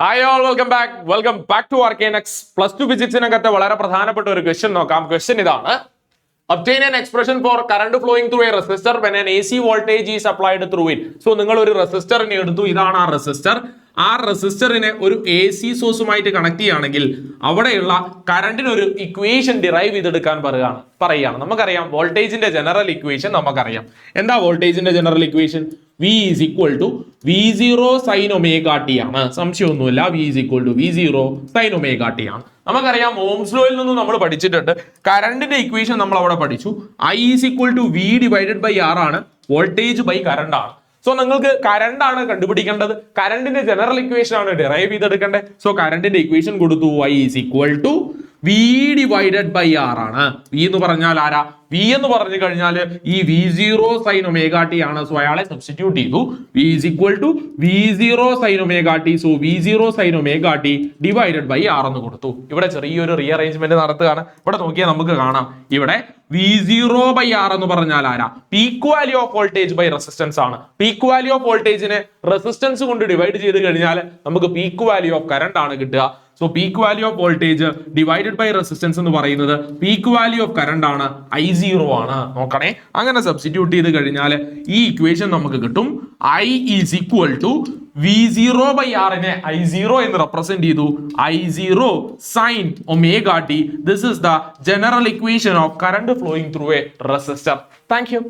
Hi all welcome back to Arcanex. Plus two ഫിസിക്സിനകത്തെ വളരെ പ്രധാനപ്പെട്ട ഒരു ക്വസ്റ്റ്യൻ നോക്കാം. ക്വസ്റ്റ്യൻ ഇതാണ്: obtain an expression for current flowing through a resistor when an AC voltage is applied through it. So നിങ്ങൾ ഒരു റെസിസ്റ്ററിനെ എടുത്തു, ഇതാണ് ആ റെസിസ്റ്റർ. ആ റെസിസ്റ്ററിനെ ഒരു എ സി സോഴ്സുമായിട്ട് കണക്ട് ചെയ്യുകയാണെങ്കിൽ അവിടെയുള്ള കറണ്ടിന് ഒരു ഇക്വേഷൻ ഡിറൈവ് ചെയ്തെടുക്കാൻ പറയുകയാണ്. നമുക്കറിയാം വോൾട്ടേജിന്റെ ജനറൽ ഇക്വേഷൻ നമുക്കറിയാം. എന്താ വോൾട്ടേജിന്റെ general equation? V is equal to V0 sin omega t ആണ്. സംശയമൊന്നുമില്ല, V is equal to V0 sin omega t ആണ്. നമുക്കറിയാം ഓംസ് ലോയിൽ നിന്നും നമ്മൾ പഠിച്ചിട്ടുണ്ട്. കറണ്ടിന്റെ ഇക്വേഷൻ നമ്മൾ അവിടെ പഠിച്ചു. I is equal to V divided by R ആണ്. വോൾട്ടേജ് ബൈ കറണ്ട് ആണ്. സോ നിങ്ങൾക്ക് കറണ്ട് ആണ് കണ്ടുപിടിക്കേണ്ടത്. കറണ്ടിന്റെ ജനറൽ ഇക്വേഷൻ ആണ് ഡിറൈവ് ചെയ്തെടുക്കേണ്ടത്. സോ കറണ്ടിന്റെ ഇക്വേഷൻ കൊടുത്തു, I is equal to V divided by R ആണ്. V എന്ന് പറഞ്ഞാൽ ആരാ? V എന്ന് പറഞ്ഞു കഴിഞ്ഞാൽ ഈ V0 sin omega t ആണ്. സോ അയാളെ സബ്സ്റ്റിറ്റ്യൂട്ട് ചെയ്തു. V is equal to V0 sin omega t. So V0 sin omega t divided by R എന്ന് കൊടുത്തു. ഇവിടെ ചെറിയൊരു റീഅറേഞ്ച്മെന്റ് നടത്തുകയാണ്. ഇവിടെ നോക്കിയാൽ നമുക്ക് കാണാം, ഇവിടെ V0 ബൈ R എന്ന് പറഞ്ഞാൽ ആരാ? Peak value of voltage by resistance ആണ്. പീക്ക് വാല്യൂ ഓഫ് വോൾട്ടേജിനെ റെസിസ്റ്റൻസ് കൊണ്ട് ഡിവൈഡ് ചെയ്ത് കഴിഞ്ഞാൽ നമുക്ക് പീക്ക് വാല്യൂ ഓഫ് കറണ്ട് ആണ് കിട്ടുക. So peak value of voltage divided by resistance എന്ന് പറയുന്നത് പീക്ക് വാല്യൂ ഓഫ് കറണ്ട് ആണ്, I0 ആണ്. നോക്കണേ, അങ്ങനെ സബ്സ്റ്റിറ്റ്യൂട്ട് ചെയ്ത് കഴിഞ്ഞാൽ ഈ ഇക്വേഷൻ നമുക്ക് കിട്ടും. I is equal to V0 by R നെ I0 എന്ന് റെപ്രസെന്റ് ചെയ്തു. I0 sin omega t. This is the general equation of current flowing through a resistor. Thank you.